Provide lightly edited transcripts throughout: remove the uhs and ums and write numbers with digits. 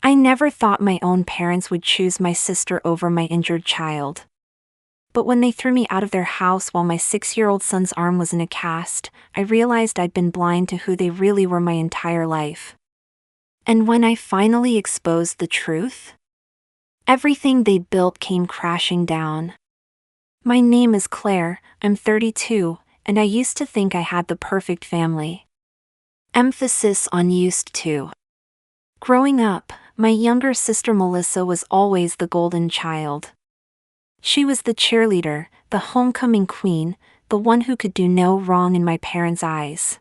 I never thought my own parents would choose my sister over my injured child. But when they threw me out of their house while my 6-year-old son's arm was in a cast, I realized I'd been blind to who they really were my entire life. And when I finally exposed the truth, everything they'd built came crashing down. My name is Claire, I'm 32, and I used to think I had the perfect family. Emphasis on used to. Growing up, my younger sister Melissa was always the golden child. She was the cheerleader, the homecoming queen, the one who could do no wrong in my parents' eyes.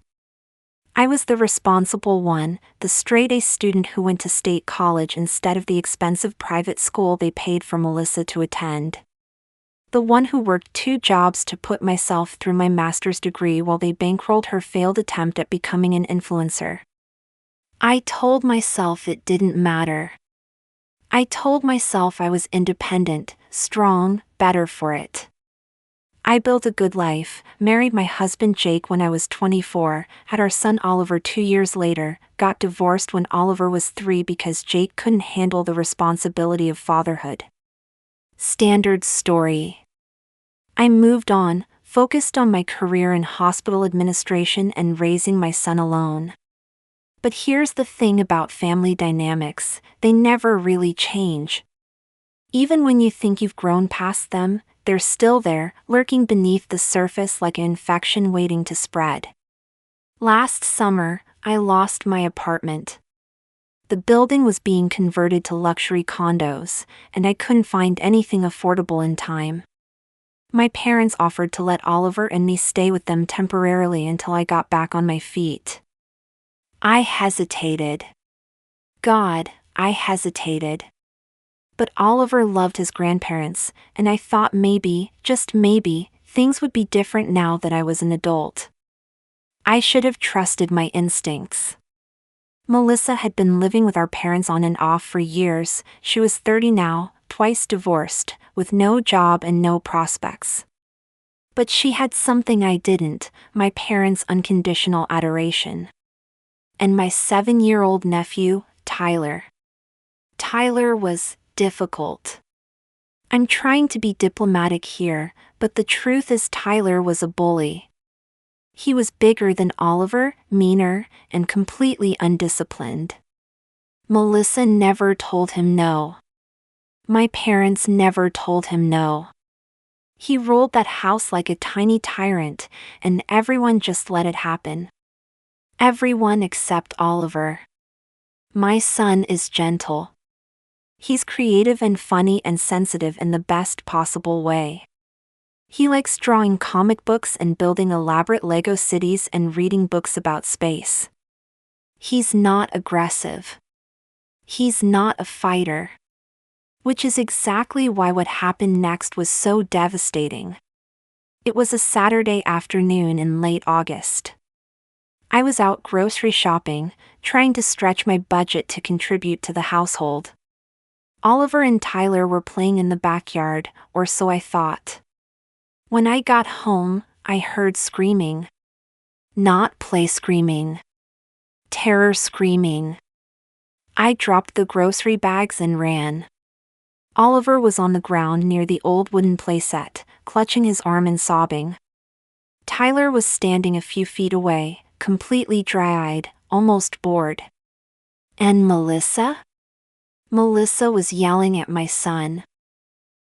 I was the responsible one, the straight-A student who went to state college instead of the expensive private school they paid for Melissa to attend. The one who worked 2 jobs to put myself through my master's degree while they bankrolled her failed attempt at becoming an influencer. I told myself it didn't matter. I told myself I was independent, strong, better for it. I built a good life, married my husband Jake when I was 24, had our son Oliver 2 years later, got divorced when Oliver was 3 because Jake couldn't handle the responsibility of fatherhood. Standard story. I moved on, focused on my career in hospital administration and raising my son alone. But here's the thing about family dynamics, they never really change. Even when you think you've grown past them, they're still there, lurking beneath the surface like an infection waiting to spread. Last summer, I lost my apartment. The building was being converted to luxury condos, and I couldn't find anything affordable in time. My parents offered to let Oliver and me stay with them temporarily until I got back on my feet. I hesitated. God, I hesitated. But Oliver loved his grandparents, and I thought maybe, just maybe, things would be different now that I was an adult. I should have trusted my instincts. Melissa had been living with our parents on and off for years. She was 30 now, twice divorced, with no job and no prospects. But she had something I didn't, my parents' unconditional adoration. And my 7-year-old nephew, Tyler. Tyler was difficult. I'm trying to be diplomatic here, but the truth is Tyler was a bully. He was bigger than Oliver, meaner, and completely undisciplined. Melissa never told him no. My parents never told him no. He ruled that house like a tiny tyrant, and everyone just let it happen. Everyone except Oliver. My son is gentle. He's creative and funny and sensitive in the best possible way. He likes drawing comic books and building elaborate Lego cities and reading books about space. He's not aggressive. He's not a fighter. Which is exactly why what happened next was so devastating. It was a Saturday afternoon in late August. I was out grocery shopping, trying to stretch my budget to contribute to the household. Oliver and Tyler were playing in the backyard, or so I thought. When I got home, I heard screaming. Not play screaming. Terror screaming. I dropped the grocery bags and ran. Oliver was on the ground near the old wooden playset, clutching his arm and sobbing. Tyler was standing a few feet away, completely dry-eyed, almost bored. And Melissa? Melissa was yelling at my son.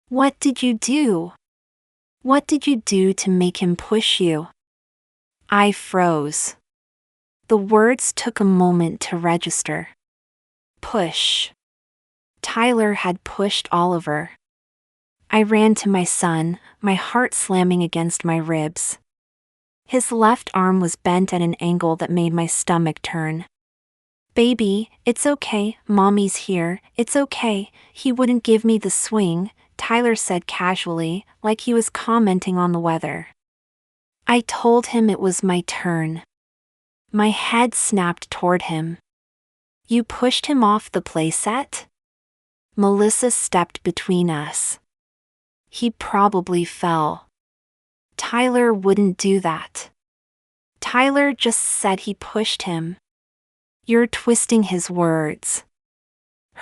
What did you do? What did you do to make him push you? I froze. The words took a moment to register. Push. Tyler had pushed Oliver. I ran to my son, my heart slamming against my ribs. His left arm was bent at an angle that made my stomach turn. Baby, it's okay, Mommy's here, it's okay. He wouldn't give me the swing, Tyler said casually, like he was commenting on the weather. I told him it was my turn. My head snapped toward him. You pushed him off the playset? Melissa stepped between us. He probably fell. Tyler wouldn't do that. Tyler just said he pushed him. You're twisting his words.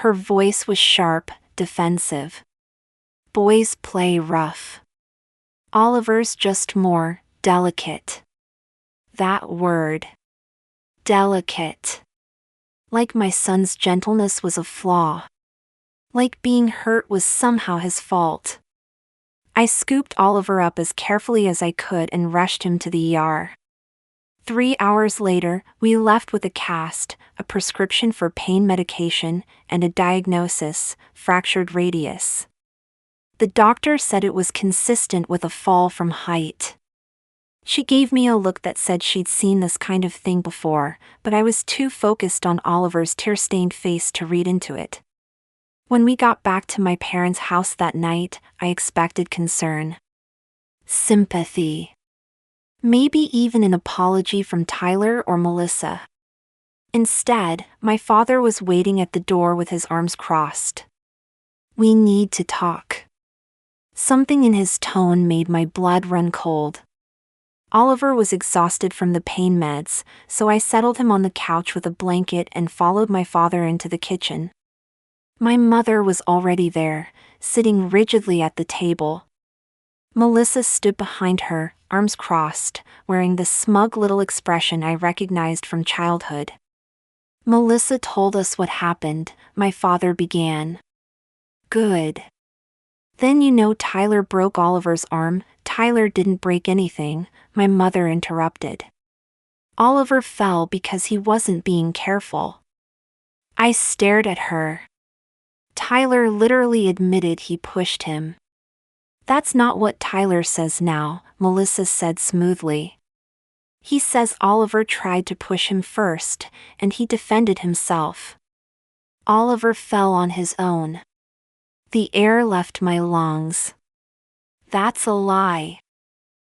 Her voice was sharp, defensive. Boys play rough. Oliver's just more delicate. That word. Delicate. Like my son's gentleness was a flaw. Like being hurt was somehow his fault. I scooped Oliver up as carefully as I could and rushed him to the ER. 3 hours later, we left with a cast, a prescription for pain medication, and a diagnosis, fractured radius. The doctor said it was consistent with a fall from height. She gave me a look that said she'd seen this kind of thing before, but I was too focused on Oliver's tear-stained face to read into it. When we got back to my parents' house that night, I expected concern. Sympathy. Maybe even an apology from Tyler or Melissa. Instead, my father was waiting at the door with his arms crossed. We need to talk. Something in his tone made my blood run cold. Oliver was exhausted from the pain meds, so I settled him on the couch with a blanket and followed my father into the kitchen. My mother was already there, sitting rigidly at the table. Melissa stood behind her, arms crossed, wearing the smug little expression I recognized from childhood. Melissa told us what happened, my father began. Good. Then you know Tyler broke Oliver's arm. Tyler didn't break anything, my mother interrupted. Oliver fell because he wasn't being careful. I stared at her. Tyler literally admitted he pushed him. That's not what Tyler says now, Melissa said smoothly. He says Oliver tried to push him first, and he defended himself. Oliver fell on his own. The air left my lungs. That's a lie.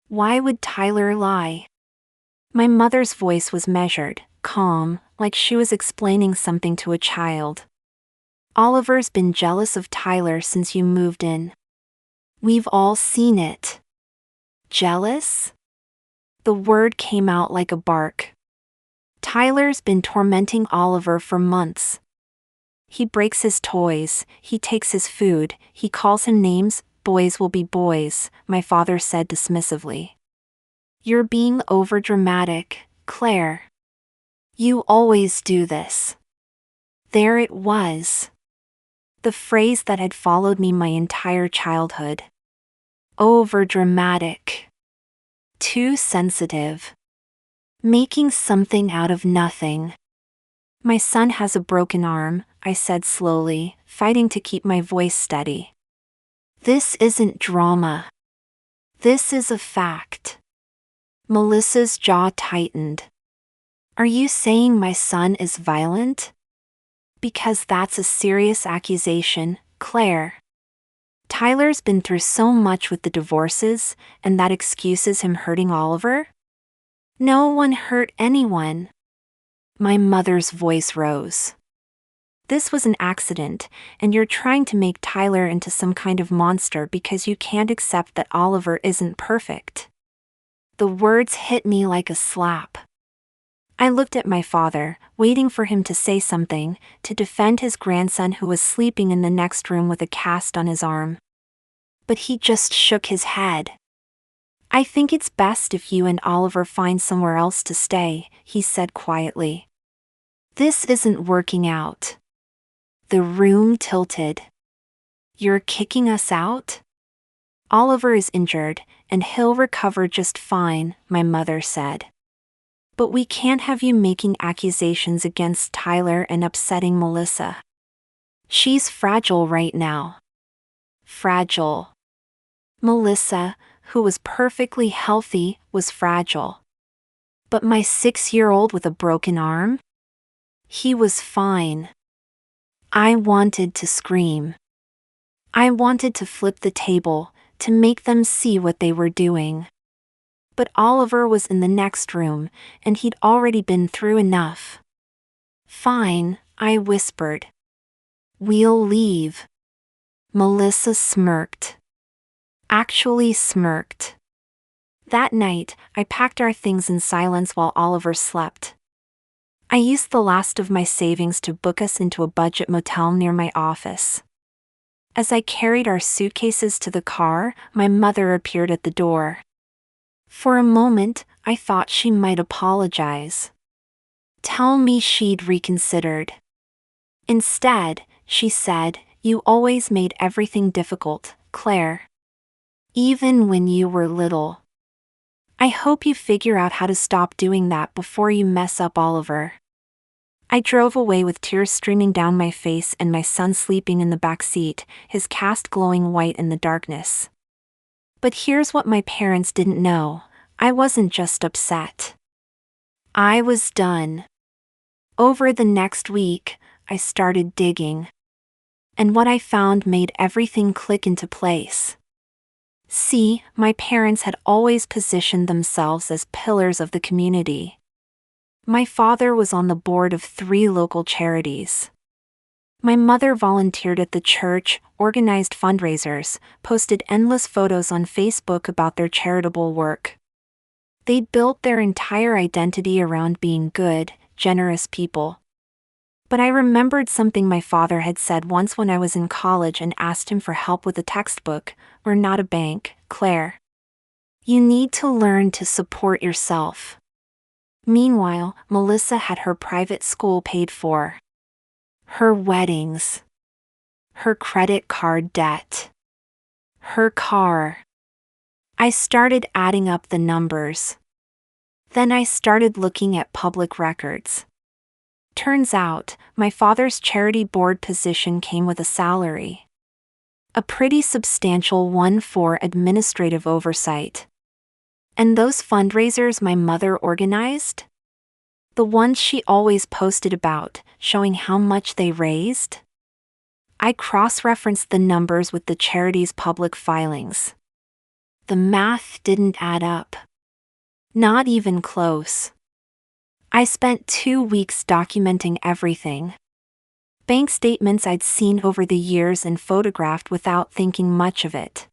Why would Tyler lie? My mother's voice was measured, calm, like she was explaining something to a child. Oliver's been jealous of Tyler since you moved in. We've all seen it. Jealous? The word came out like a bark. Tyler's been tormenting Oliver for months. He breaks his toys, he takes his food, he calls him names. Boys will be boys, my father said dismissively. You're being overdramatic, Claire. You always do this. There it was. The phrase that had followed me my entire childhood. Overdramatic. Too sensitive. Making something out of nothing. My son has a broken arm, I said slowly, fighting to keep my voice steady. This isn't drama. This is a fact. Melissa's jaw tightened. Are you saying my son is violent? Because that's a serious accusation, Claire. Tyler's been through so much with the divorces, and that excuses him hurting Oliver? No one hurt anyone. My mother's voice rose. This was an accident, and you're trying to make Tyler into some kind of monster because you can't accept that Oliver isn't perfect. The words hit me like a slap. I looked at my father, waiting for him to say something, to defend his grandson who was sleeping in the next room with a cast on his arm. But he just shook his head. I think it's best if you and Oliver find somewhere else to stay, he said quietly. This isn't working out. The room tilted. You're kicking us out? Oliver is injured, and he'll recover just fine, my mother said. But we can't have you making accusations against Tyler and upsetting Melissa. She's fragile right now. Fragile. Melissa, who was perfectly healthy, was fragile. But my 6-year-old with a broken arm? He was fine. I wanted to scream. I wanted to flip the table, to make them see what they were doing. But Oliver was in the next room, and he'd already been through enough. Fine, I whispered. We'll leave. Melissa smirked. Actually smirked. That night, I packed our things in silence while Oliver slept. I used the last of my savings to book us into a budget motel near my office. As I carried our suitcases to the car, my mother appeared at the door. For a moment, I thought she might apologize. Tell me she'd reconsidered. Instead, she said, "You always made everything difficult, Claire. Even when you were little. I hope you figure out how to stop doing that before you mess up Oliver." I drove away with tears streaming down my face and my son sleeping in the back seat, his cast glowing white in the darkness. But here's what my parents didn't know. I wasn't just upset. I was done. Over the next week, I started digging. And what I found made everything click into place. See, my parents had always positioned themselves as pillars of the community. My father was on the board of 3 local charities. My mother volunteered at the church, organized fundraisers, posted endless photos on Facebook about their charitable work. They'd built their entire identity around being good, generous people. But I remembered something my father had said once when I was in college and asked him for help with a textbook. "We're not a bank, Claire. You need to learn to support yourself." Meanwhile, Melissa had her private school paid for. Her weddings. Her credit card debt. Her car. I started adding up the numbers. Then I started looking at public records. Turns out, my father's charity board position came with a salary. A pretty substantial one for administrative oversight. And those fundraisers my mother organized? The ones she always posted about, showing how much they raised? I cross-referenced the numbers with the charity's public filings. The math didn't add up. Not even close. I spent 2 weeks documenting everything. Bank statements I'd seen over the years and photographed without thinking much of it.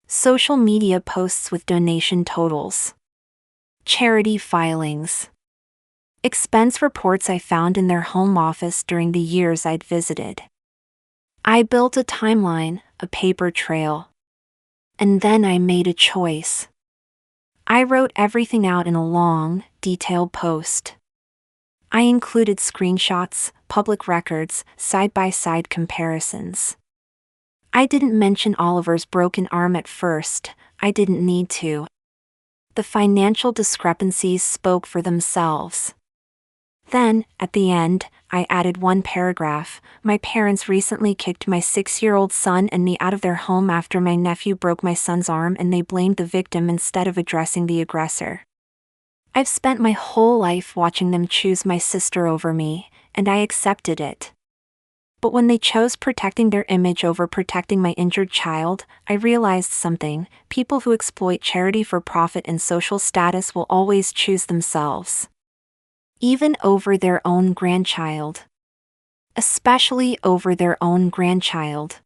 Social media posts with donation totals. Charity filings. Expense reports I found in their home office during the years I'd visited. I built a timeline, a paper trail. And then I made a choice. I wrote everything out in a long, detailed post. I included screenshots, public records, side-by-side comparisons. I didn't mention Oliver's broken arm at first. I didn't need to. The financial discrepancies spoke for themselves. Then, at the end, I added one paragraph. "My parents recently kicked my 6-year-old son and me out of their home after my nephew broke my son's arm, and they blamed the victim instead of addressing the aggressor. I've spent my whole life watching them choose my sister over me, and I accepted it. But when they chose protecting their image over protecting my injured child, I realized something. People who exploit charity for profit and social status will always choose themselves. Even over their own grandchild. Especially over their own grandchild."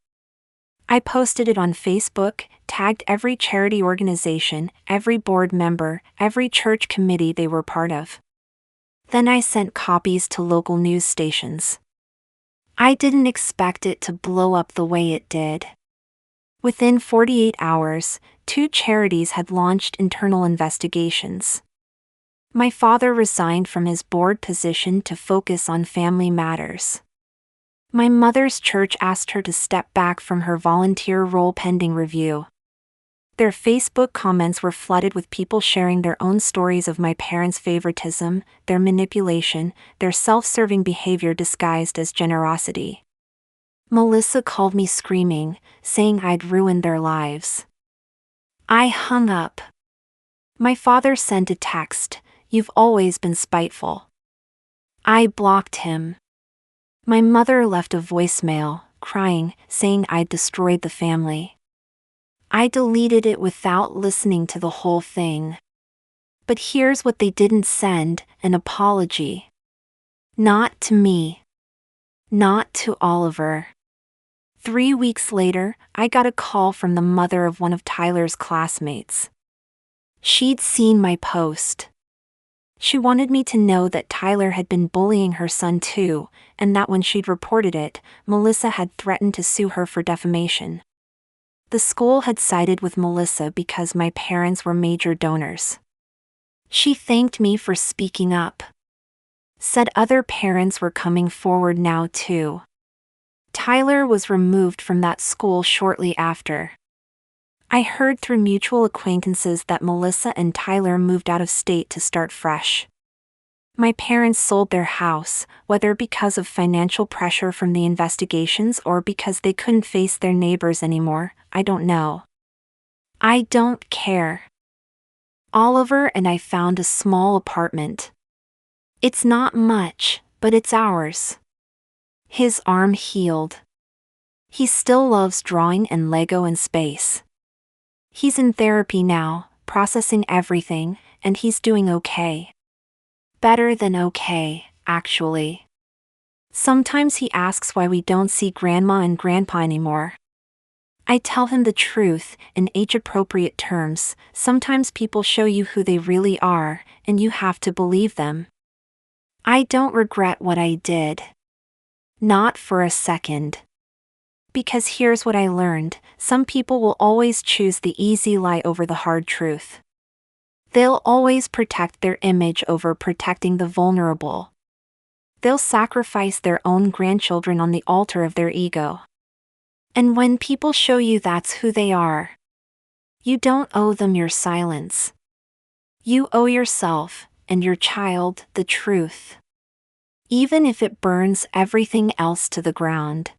I posted it on Facebook, tagged every charity organization, every board member, every church committee they were part of. Then I sent copies to local news stations. I didn't expect it to blow up the way it did. Within 48 hours, 2 charities had launched internal investigations. My father resigned from his board position to focus on family matters. My mother's church asked her to step back from her volunteer role pending review. Their Facebook comments were flooded with people sharing their own stories of my parents' favoritism, their manipulation, their self-serving behavior disguised as generosity. Melissa called me screaming, saying I'd ruined their lives. I hung up. My father sent a text, "You've always been spiteful." I blocked him. My mother left a voicemail, crying, saying I'd destroyed the family. I deleted it without listening to the whole thing. But here's what they didn't send: an apology. Not to me. Not to Oliver. 3 weeks later, I got a call from the mother of one of Tyler's classmates. She'd seen my post. She wanted me to know that Tyler had been bullying her son too, and that when she'd reported it, Melissa had threatened to sue her for defamation. The school had sided with Melissa because my parents were major donors. She thanked me for speaking up. Said other parents were coming forward now too. Tyler was removed from that school shortly after. I heard through mutual acquaintances that Melissa and Tyler moved out of state to start fresh. My parents sold their house, whether because of financial pressure from the investigations or because they couldn't face their neighbors anymore, I don't know. I don't care. Oliver and I found a small apartment. It's not much, but it's ours. His arm healed. He still loves drawing and Lego and space. He's in therapy now, processing everything, and he's doing okay. Better than okay, actually. Sometimes he asks why we don't see Grandma and Grandpa anymore. I tell him the truth, in age-appropriate terms. Sometimes people show you who they really are, and you have to believe them. I don't regret what I did. Not for a second. Because here's what I learned: some people will always choose the easy lie over the hard truth. They'll always protect their image over protecting the vulnerable. They'll sacrifice their own grandchildren on the altar of their ego. And when people show you that's who they are, you don't owe them your silence. You owe yourself, and your child, the truth. Even if it burns everything else to the ground.